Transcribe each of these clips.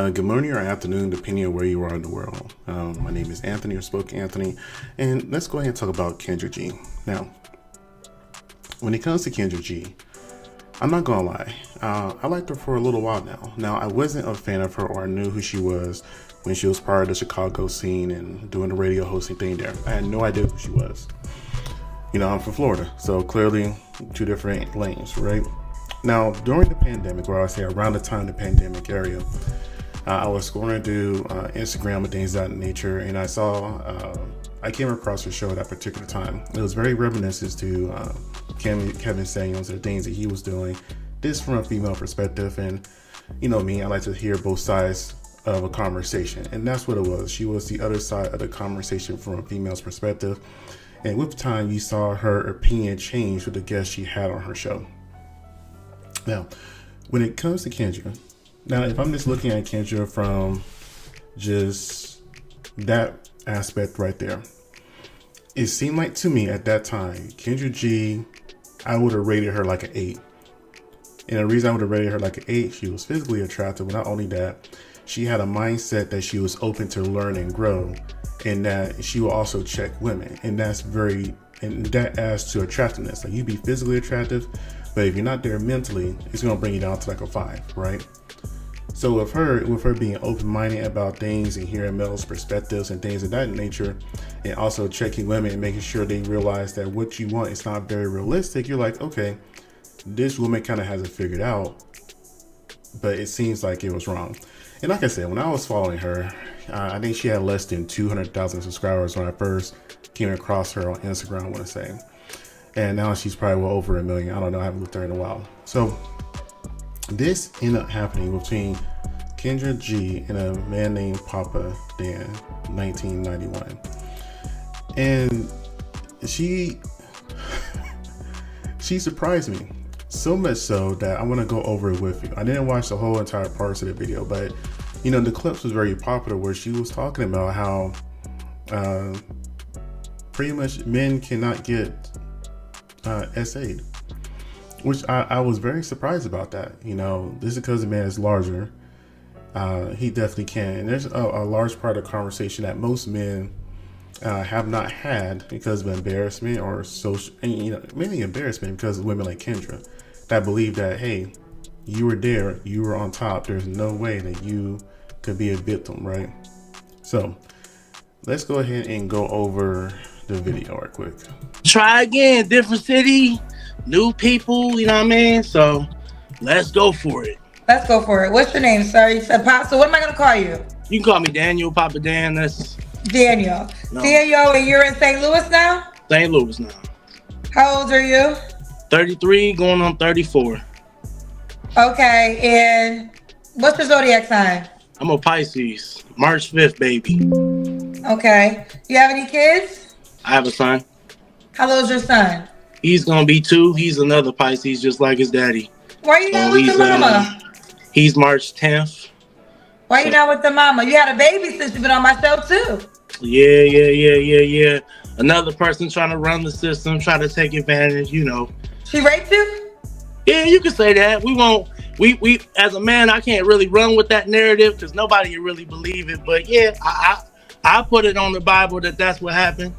Good morning or afternoon, depending on where you are in the world. My name is Anthony, or Spoke Anthony, and let's go ahead and talk about Kendra G. Now, when it comes to Kendra G, I'm not gonna lie. I liked her for a little while now. Now, I wasn't a fan of her, or I knew who she was when she was part of the Chicago scene and doing the radio hosting thing there. I had no idea who she was. I'm from Florida, so clearly two different lanes, right? Now, during the pandemic, or I would say around the time of the pandemic area, I was scrolling through Instagram and things of that nature, and I came across her show at that particular time. It was very reminiscent to Kevin Samuels and the things that he was doing, this from a female perspective. And me, I like to hear both sides of a conversation, and that's what it was. She was the other side of the conversation from a female's perspective, and with time, you saw her opinion change with the guests she had on her show. Now, when it comes to Kendra, now if I'm just looking at Kendra from just that aspect right there, it seemed like to me at that time, Kendra G, I would have rated her like an 8. And the reason I would have rated her like an 8, she was physically attractive, but not only that, she had a mindset that she was open to learn and grow, and that she will also check women. And that adds to attractiveness. Like, you be physically attractive, but if you're not there mentally, it's going to bring you down to like a 5, right? So with her being open-minded about things and hearing males' perspectives and things of that nature, and also checking women and making sure they realize that what you want is not very realistic, you're like, okay, this woman kind of has it figured out, but it seems like it was wrong. And like I said, when I was following her, I think she had less than 200,000 subscribers when I first came across her on Instagram, I want to say. And now she's probably well over 1 million. I don't know, I haven't looked at her in a while. So this ended up happening between Kendra G and a man named Papa Dan, 1991. And she surprised me. So much so that I want to go over it with you. I didn't watch the whole entire parts of the video, but the clips was very popular where she was talking about how pretty much men cannot get SA'd, which I was very surprised about that. This is because the man is larger. He definitely can. And there's a large part of the conversation that most men have not had because of embarrassment or social, and mainly embarrassment because of women like Kendra that believe that, hey, you were there, you were on top, there's no way that you could be a victim, right? So let's go ahead and go over the video right quick. Try again, different city, new people, you know what I mean? So let's go for it. Let's go for it. What's your name, sir? You said Pop. So what am I going to call you? You can call me Daniel, Papa Dan. That's Daniel. No. Daniel, and you're in St. Louis now? St. Louis now. How old are you? 33, going on 34. Okay, and what's your zodiac sign? I'm a Pisces, March 5th, baby. Okay. You have any kids? I have a son. How old is your son? He's going to be 2. He's another Pisces, just like his daddy. Why are you not with the mama? He's March 10th. Why are you not with the mama? You had a baby since you've been on my show, too. Yeah. Another person trying to run the system, try to take advantage, She raped you? Yeah, you can say that. We as a man, I can't really run with that narrative because nobody can really believe it. But yeah, I put it on the Bible that that's what happened.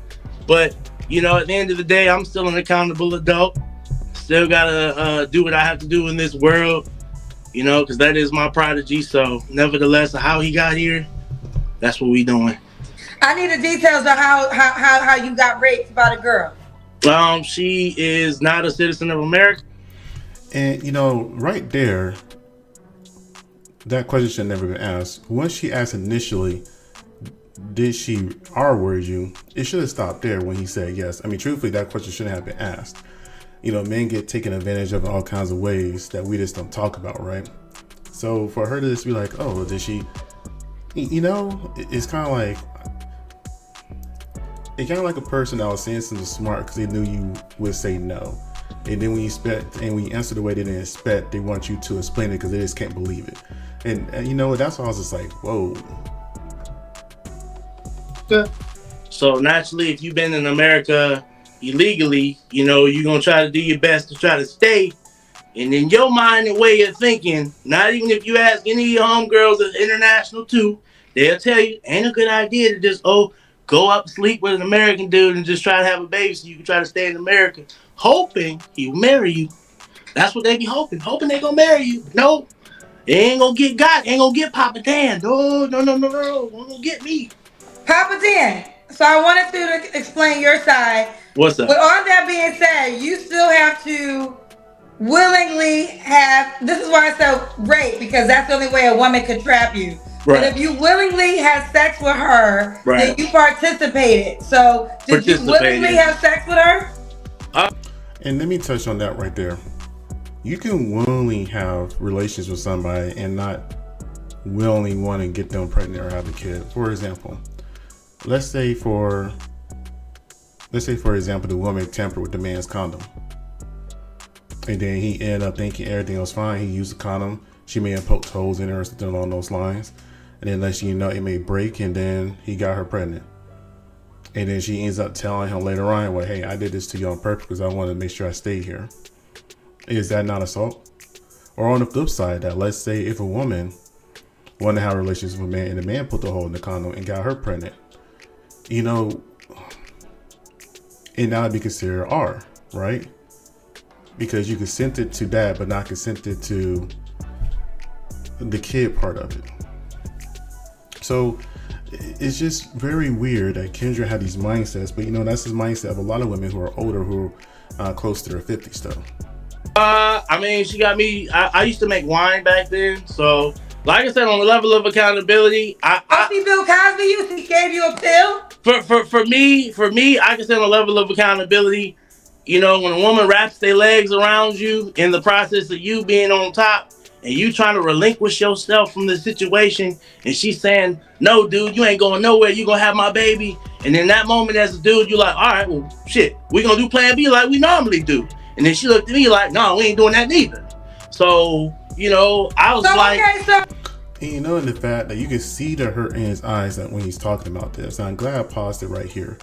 But, at the end of the day, I'm still an accountable adult. Still gotta do what I have to do in this world, because that is my prodigy. So nevertheless, how he got here, that's what we doing. I need the details of how you got raped by the girl. She is not a citizen of America. And right there, that question should never been asked. Once she asked initially, did she R-word you? It should have stopped there when he said yes. I mean, truthfully, that question shouldn't have been asked. Men get taken advantage of in all kinds of ways that we just don't talk about, right? So for her to just be like, oh, did she? It's kind of like a person that was saying something smart because they knew you would say no. And then when you answer the way they didn't expect, they want you to explain it because they just can't believe it. And that's why I was just like, whoa. So naturally, if you've been in America illegally, you're going to try to do your best to try to stay And in your mind and way of thinking, not even if you ask any of your homegirls that's international too, they'll tell you ain't a good idea to just go up sleep with an American dude and just try to have a baby so you can try to stay in America, hoping he'll marry you. That's what they be hoping they gonna marry you. No, they ain't gonna get got, ain't gonna get Papa Dan. No, won't gonna get me. Papa Dan. So I wanted you to explain your side. What's up? With all that being said, you still have to willingly have. This is why I said rape, because that's the only way a woman could trap you. Right. But if you willingly have sex with her, then you participated. So did you willingly have sex with her? And let me touch on that right there. You can willingly have relations with somebody and not willingly want to get them pregnant or have a kid. For example, let's say for example, the woman tampered with the man's condom, and then he ended up thinking everything was fine. He used the condom. She may have poked holes in it or something along those lines, and then let you know it may break, and then he got her pregnant. And then she ends up telling him later on, well, hey, I did this to you on purpose because I wanted to make sure I stayed here. Is that not assault? Or on the flip side, that let's say if a woman wanted to have relations with a man and the man put the hole in the condom and got her pregnant, you know, and now it'd be considered R, right? Because you consented to that, but not consented to the kid part of it. So it's just very weird that Kendra had these mindsets, but you know, that's his mindset of a lot of women who are older, who are close to their 50s though. I mean, she got me. I used to make wine back then, so like I said, on the level of accountability, she Bill Cosby you? He gave you a pill? For me, I can say on the level of accountability, you know, when a woman wraps their legs around you in the process of you being on top and you trying to relinquish yourself from the situation, and she's saying, no, dude, you ain't going nowhere, you gonna have my baby. And in that moment as a dude, you're like, all right, well, shit, we gonna do plan B like we normally do. And then she looked at me like, no, we ain't doing that neither. So, you know, I was and you know, in the fact that you can see the hurt in his eyes that when he's talking about this. I'm glad I paused it right here.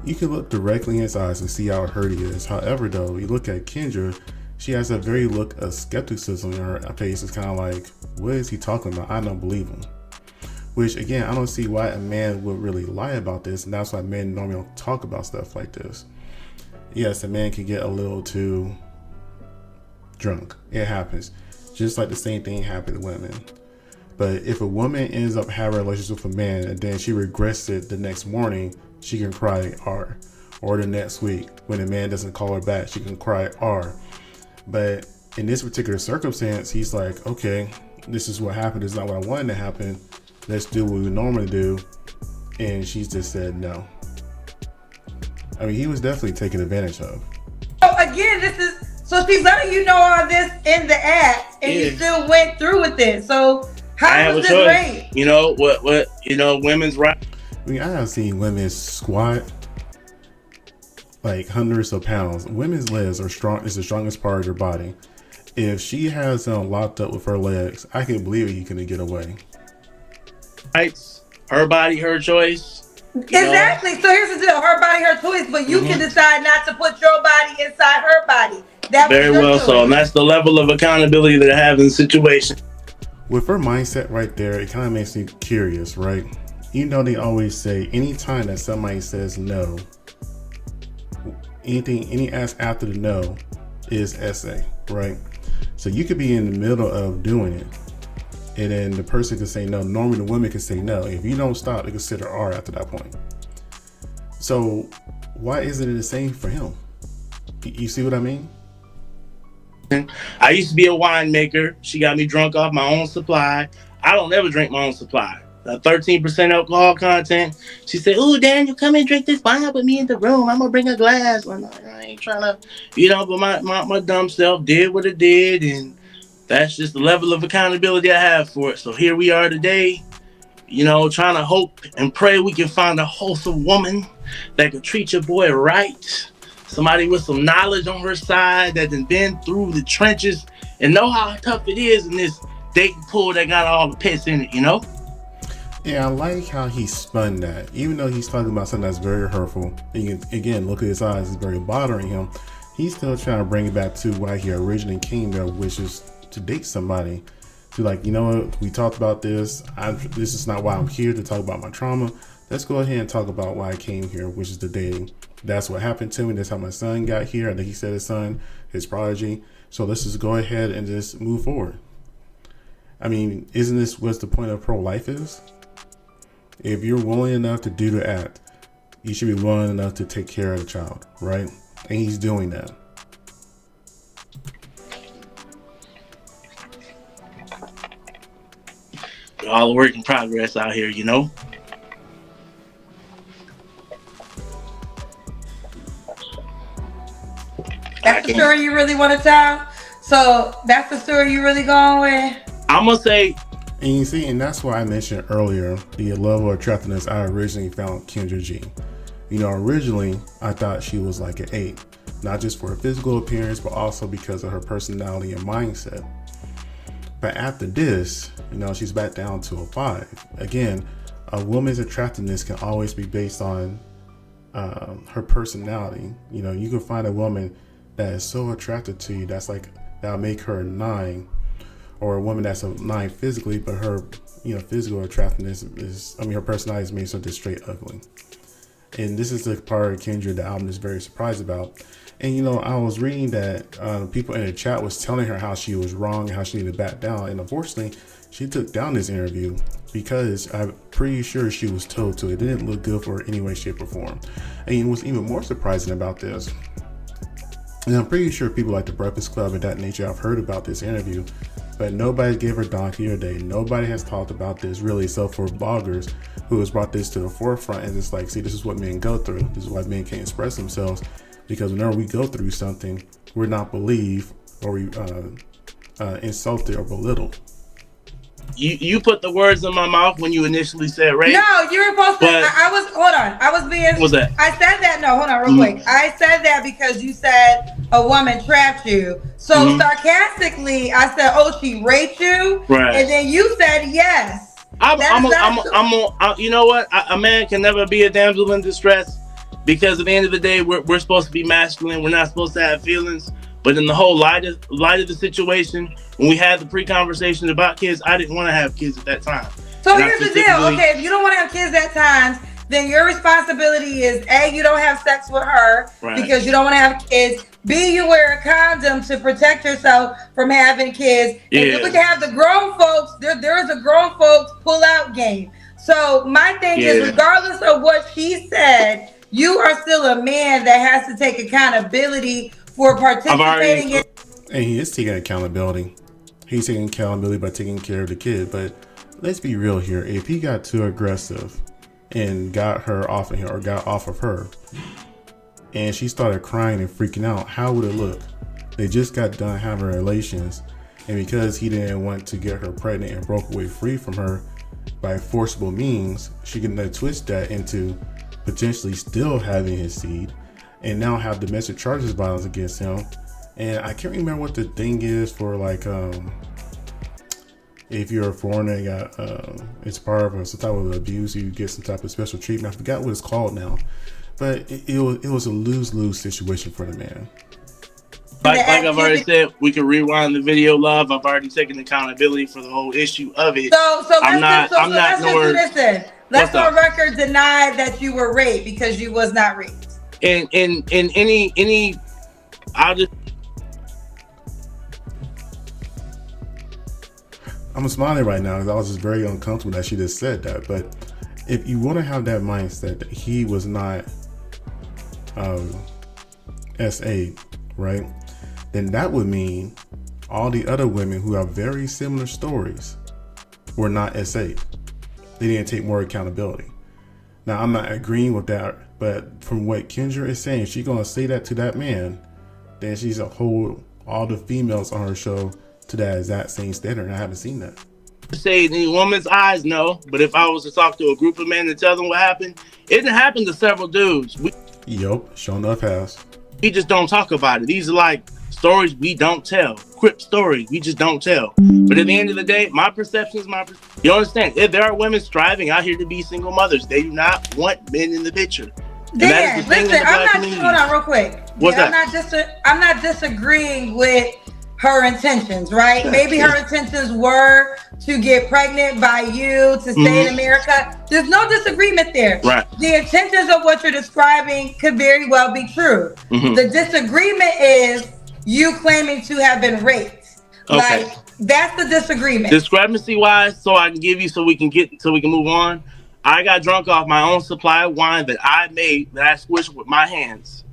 You can look directly in his eyes and see how hurt he is. However, though, you look at Kendra, she has a very look of skepticism in her face. It's kind of like, what is he talking about? I don't believe him. Which, again, I don't see why a man would really lie about this. And that's why men normally don't talk about stuff like this. Yes, a man can get a little too drunk. It happens. Just like the same thing happened to women. But if a woman ends up having a relationship with a man and then she regrets it the next morning, she can cry R. Or the next week, when a man doesn't call her back, she can cry R. But in this particular circumstance, he's like, okay, this is what happened. This is not what I wanted to happen. Let's do what we normally do. And she just said no. I mean, he was definitely taken advantage of. So again, so she's letting you know all this in the act, and you still went through with it. So how was this rape? You know what? You know, women's right. I mean, I have seen women squat like hundreds of pounds. Women's legs are strong. It's the strongest part of their body. If she has them locked up with her legs, I can believe he couldn't get away. Rights, her body, her choice. Exactly. So here's the deal: her body, her choice. But you can decide not to put your body inside her body. That very well so, and that's the level of accountability that I have in the situation. With her mindset right there, it kind of makes me curious, right? You know, they always say anytime that somebody says no, any ask after the no is essay, right? So you could be in the middle of doing it, and then the person can say no. Normally the woman can say no. If you don't stop, they consider R after that point. So why isn't it the same for him? You see what I mean? I used to be a winemaker. She got me drunk off my own supply. I don't ever drink my own supply. 13% alcohol content. She said, "Ooh, Daniel, come and drink this wine with me in the room. I'm gonna bring a glass." Well, I ain't trying to, you know, but my dumb self did what it did, and that's just the level of accountability I have for it. So here we are today, you know, trying to hope and pray we can find a wholesome woman that can treat your boy right. Somebody with some knowledge on her side that has been through the trenches and know how tough it is in this dating pool that got all the piss in it, you know? Yeah, I like how he spun that. Even though he's talking about something that's very hurtful, and you can, again, look at his eyes, it's very bothering him. he's still trying to bring it back to why he originally came there, which is to date somebody. To like, you know what, we talked about this. This is not why I'm here to talk about my trauma. Let's go ahead and talk about why I came here, which is the dating. That's what happened to me. That's how my son got here. I think he said his son, his prodigy. So let's just go ahead and just move forward. I mean, isn't this what the point of pro-life is? If you're willing enough to do the act, you should be willing enough to take care of the child, right? And he's doing that. All a work in progress out here, you know? That's the story you really want to tell? So that's the story you really going with? I'm going to say... And you see, and that's why I mentioned earlier the level of attractiveness I originally found Kendra G. You know, originally, I thought she was like an 8. Not just for her physical appearance, but also because of her personality and mindset. But after this, you know, she's back down to a 5. Again, a woman's attractiveness can always be based on her personality. You know, you can find a woman that is so attracted to you that'll make her a 9, or a woman that's a 9 physically, but her, you know, physical attractiveness is, her personality is made something straight ugly. And this is the part of Kendra that I'm just very surprised about. And, you know, I was reading that people in the chat was telling her how she was wrong and how she needed to back down. And unfortunately, she took down this interview because I'm pretty sure she was told to. It didn't look good for her any way, shape, or form. And what's even more surprising about this, and I'm pretty sure people like the Breakfast Club and that nature have heard about this interview, but nobody gave her donkey or day. Nobody has talked about this really, except for bloggers who has brought this to the forefront. And it's like, see, this is what men go through. This is why men can't express themselves. Because whenever we go through something, we're not believed, or we insulted or belittled. You put the words in my mouth when you initially said rape. No, you were supposed to. I was being. What was that? I said that. No, hold on, real quick. I said that because you said a woman trapped you. So sarcastically, I said, "Oh, she raped you," right? And then you said yes. You know what? A man can never be a damsel in distress, because at the end of the day, we're supposed to be masculine. We're not supposed to have feelings. But in the whole light of the situation, when we had the pre-conversation about kids, I didn't want to have kids at that time. So here's the deal. Okay, if you don't want to have kids at times, then your responsibility is A, you don't have sex with her because you don't want to have kids. B, you wear a condom to protect yourself from having kids. Yeah. And we can have the grown folks. There is a grown folks pull-out game. So my thing is, regardless of what she said, you are still a man that has to take accountability for participating in. And he is taking accountability. He's taking accountability by taking care of the kid. But let's be real here. If he got too aggressive and got her off of him, or got off of her, and she started crying and freaking out, how would it look? They just got done having relations, and because he didn't want to get her pregnant and broke away free from her by forcible means, she can then twist that into potentially still having his seed, and now have domestic charges violence against him. And I can't remember what the thing is for, like, if you're a foreigner, you got, it's part of some type of abuse, you get some type of special treatment. I forgot what it's called now, but it was a lose-lose situation for the man. Like I've already said, we can rewind the video, love. I've already taken accountability for the whole issue of it. So let's just do this then. Let's on record deny that you were raped, because you was not raped. In any, I'll just. I'm smiling right now because I was just very uncomfortable that she just said that. But if you want to have that mindset that he was not SA, right? Then that would mean all the other women who have very similar stories were not SA. They didn't take more accountability. Now, I'm not agreeing with that, but from what Kendra is saying, she's going to say that to that man, then she's going to hold all the females on her show to that exact same standard. I haven't seen that. Say in a woman's eyes, no. But if I was to talk to a group of men and tell them what happened, it didn't happen to several dudes. Yup, sure enough has. We just don't talk about it. These are like stories we don't tell. Crip stories we just don't tell. But at the end of the day, my perception is my perception. You understand? If there are women striving out here to be single mothers, they do not want men in the picture. Dan, listen, hold on real quick. What's that? I'm not disagreeing with her intentions, right? Maybe her intentions were to get pregnant by you, to stay in America. There's no disagreement there. Right. The intentions of what you're describing could very well be true. The disagreement is you claiming to have been raped. Okay. Like, that's the disagreement. Discrepancy wise, so I can give you so we can move on. I got drunk off my own supply of wine that I made, that I squished with my hands.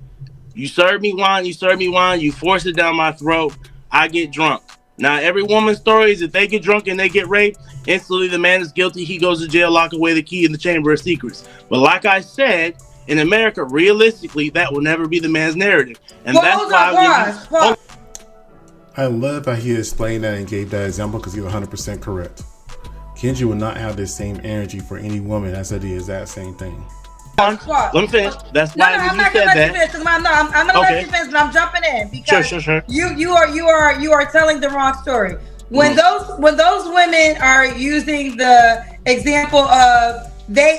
You serve me wine, you force it down my throat, I get drunk. Now, every woman's story is if they get drunk and they get raped, instantly the man is guilty, he goes to jail, lock away the key in the chamber of secrets. But like I said, in America, realistically, that will never be the man's narrative. And that's why I love how he explained that and gave that example because he's 100% correct. Kendra would not have the same energy for any woman as I did the exact same thing. Let me finish. That's why I'm not gonna let you finish. I'm gonna let you finish, but I'm jumping in because sure. You are telling the wrong story. When those women are using the example of they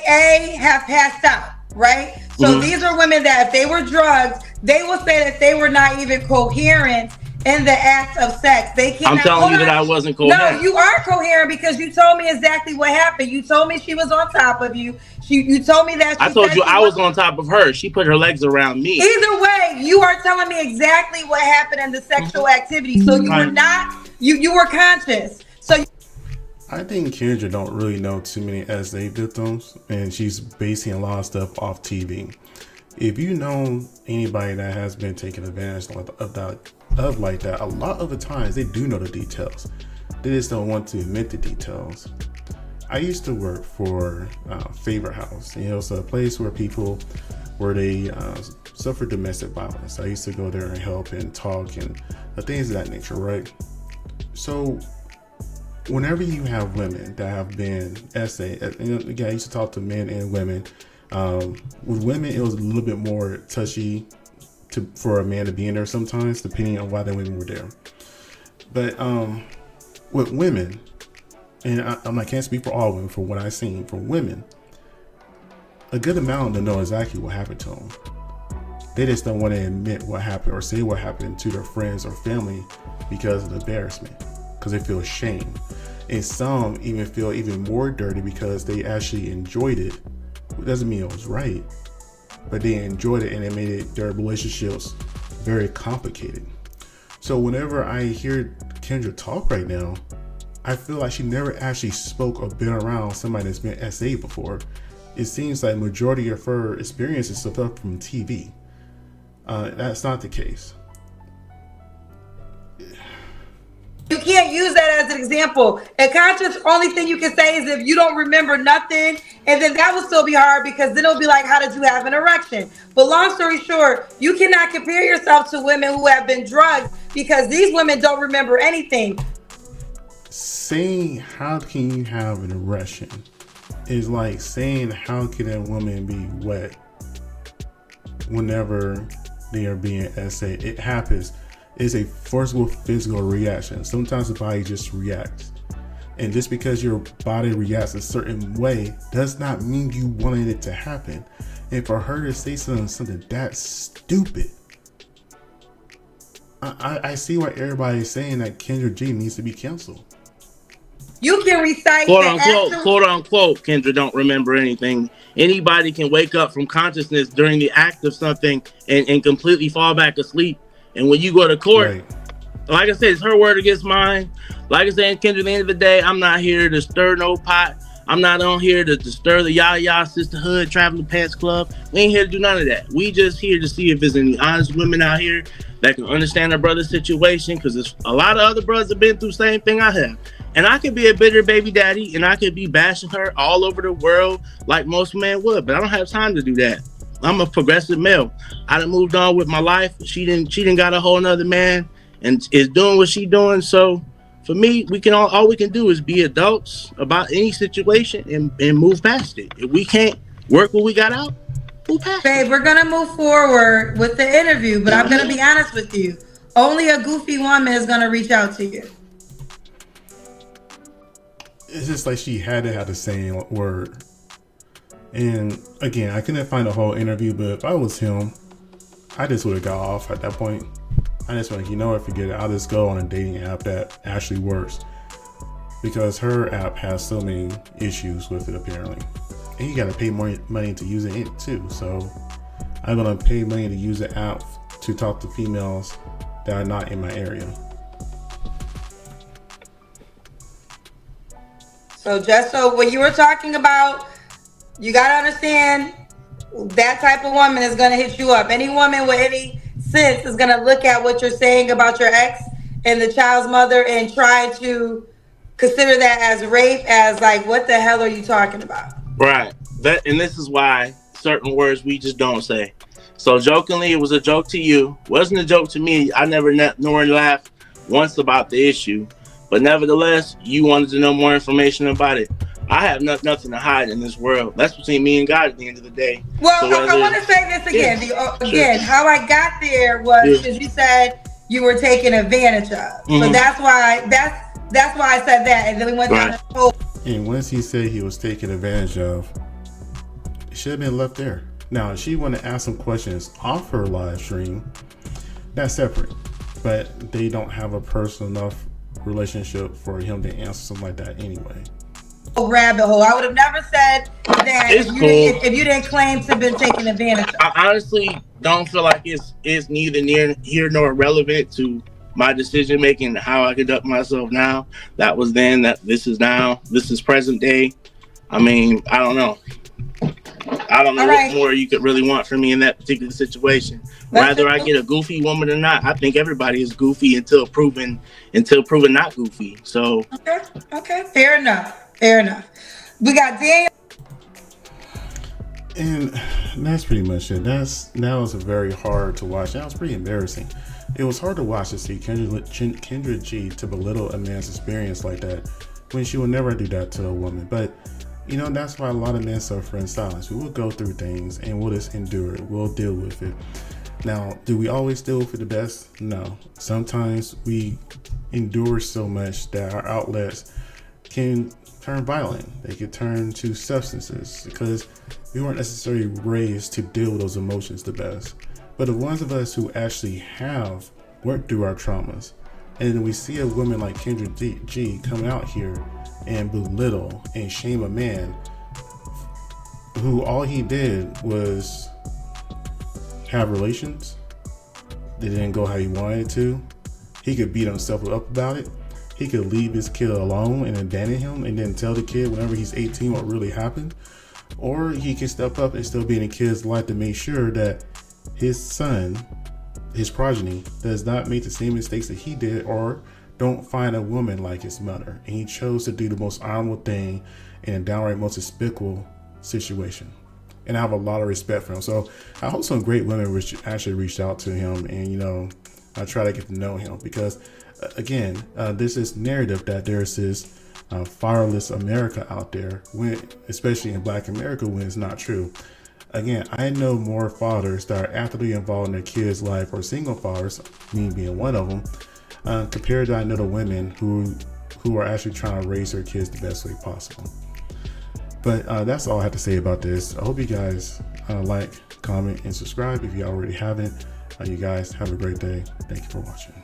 have passed out, right? So these are women that if they were drugged, they will say that they were not even coherent in the act of sex. They cannot. I'm telling you that I wasn't coherent. No, you are coherent because you told me exactly what happened. You told me she was on top of you. You told me that. I told you I was on top of her. She put her legs around me. Either way, you are telling me exactly what happened in the sexual activity. So you were not. You were conscious. So. I think Kendra don't really know too many SA victims, and she's basing a lot of stuff off TV. If you know anybody that has been taken advantage of like that, a lot of the times they do know the details. They just don't want to admit the details. I used to work for Favor House. It's a place where they suffer domestic violence. I used to go there and help and talk and things of that nature, right? So whenever you have women that have been SA, again, I used to talk to men and women. With women, it was a little bit more touchy for a man to be in there sometimes, depending on why the women were there. But with women, and I can't speak for all women, for what I've seen from women, a good amount of them know exactly what happened to them. They just don't want to admit what happened or say what happened to their friends or family because of the embarrassment, because they feel shame. And some even feel even more dirty because they actually enjoyed it. It doesn't mean it was right, but they enjoyed it and it made their relationships very complicated. So whenever I hear Kendra talk right now, I feel like she never actually spoke or been around somebody that's been SA before. It seems like majority of her experiences stuff up from TV. That's not the case. You can't use that as an example. A conscious only thing you can say is if you don't remember nothing, and then that will still be hard because then it'll be like, how did you have an erection? But long story short, you cannot compare yourself to women who have been drugged because these women don't remember anything. Saying how can you have an erection is like saying how can a woman be wet whenever they are being SA. It happens. It's a forcible physical reaction. Sometimes the body just reacts. And just because your body reacts a certain way does not mean you wanted it to happen. And for her to say something that stupid, I see why everybody's saying that Kendra G needs to be canceled. You can recite quote unquote, Kendra don't remember anything. Anybody can wake up from consciousness during the act of something and completely fall back asleep. And when you go to court, right, like I said, it's her word against mine. Like I said, Kendra, at the end of the day, I'm not here to stir no pot. I'm not on here to stir the Yaya Sisterhood, Traveling Pants Club. We ain't here to do none of that. We just here to see if there's any honest women out here that can understand their brother's situation, because there's a lot of other brothers have been through the same thing I have. And I could be a bitter baby daddy, and I could be bashing her all over the world like most men would, but I don't have time to do that. I'm a progressive male. I done moved on with my life. She didn't got a whole nother man and is doing what she doing. So for me, we can all we can do is be adults about any situation and move past it. If we can't work what we got out, move past it. Babe, we're gonna move forward with the interview, but I'm gonna be honest with you. Only a goofy woman is gonna reach out to you. It's just like she had to have the same word. And again, I couldn't find the whole interview, but if I was him, I just would have got off at that point. I just went, you know what, forget it. I'll just go on a dating app that actually works. Because her app has so many issues with it, apparently. And you gotta pay more money to use it too. So I'm gonna pay money to use the app to talk to females that are not in my area. So just so what you were talking about, you gotta understand that type of woman is gonna hit you up. Any woman with any sense is gonna look at what you're saying about your ex and the child's mother and try to consider that as rape, as like, what the hell are you talking about? Right. And this is why certain words we just don't say. So jokingly, it was a joke to you. Wasn't a joke to me. I never nor laughed once about the issue. But nevertheless, you wanted to know more information about it. I have nothing to hide in this world. That's between me and God at the end of the day. Well, so I want to say this again. Again, how I got there was because you said you were taken advantage of. Mm-hmm. So that's why I said that. And then we went down the whole. And once he said he was taken advantage of, it should have been left there. Now, if she wanted to ask some questions off her live stream, that's separate. But they don't have a personal enough relationship for him to answer something like that anyway. Rabbit hole. I would have never said that if you didn't claim to have been taken advantage of. I honestly don't feel like it's neither near here nor relevant to my decision making, how I conduct myself now. That was then, this is now, this is present day. I mean, I don't know. What more you could really want from me in that particular situation. Whether I get a goofy woman or not, I think everybody is goofy until proven not goofy. So okay, fair enough. We got Daniel, and that's pretty much it. That was very hard to watch. That was pretty embarrassing. It was hard to watch to see Kendra G to belittle a man's experience like that when she would never do that to a woman. But you know, that's why a lot of men suffer in silence. We will go through things and we'll just endure it. We'll deal with it. Now, do we always deal with it the best? No. Sometimes we endure so much that our outlets can turn violent. They can turn to substances because we weren't necessarily raised to deal with those emotions the best. But the ones of us who actually have worked through our traumas, and then we see a woman like Kendra G come out here and belittle and shame a man who all he did was have relations that didn't go how he wanted it to. He could beat himself up about it. He could leave his kid alone and abandon him and then tell the kid whenever he's 18 what really happened. Or he can step up and still be in the kid's life to make sure that his son, his progeny, does not make the same mistakes that he did or don't find a woman like his mother. And he chose to do the most honorable thing in a downright most despicable situation. And I have a lot of respect for him. So I hope some great women actually reached out to him and, you know, I try to get to know him because, again, there's this narrative that there's this fatherless America out there, especially in Black America, when it's not true. Again, I know more fathers that are actively involved in their kids' life or single fathers, me being one of them, compared to I know the women who are actually trying to raise their kids the best way possible. But that's all I have to say about this. I hope you guys like, comment, and subscribe if you already haven't. You guys have a great day. Thank you for watching.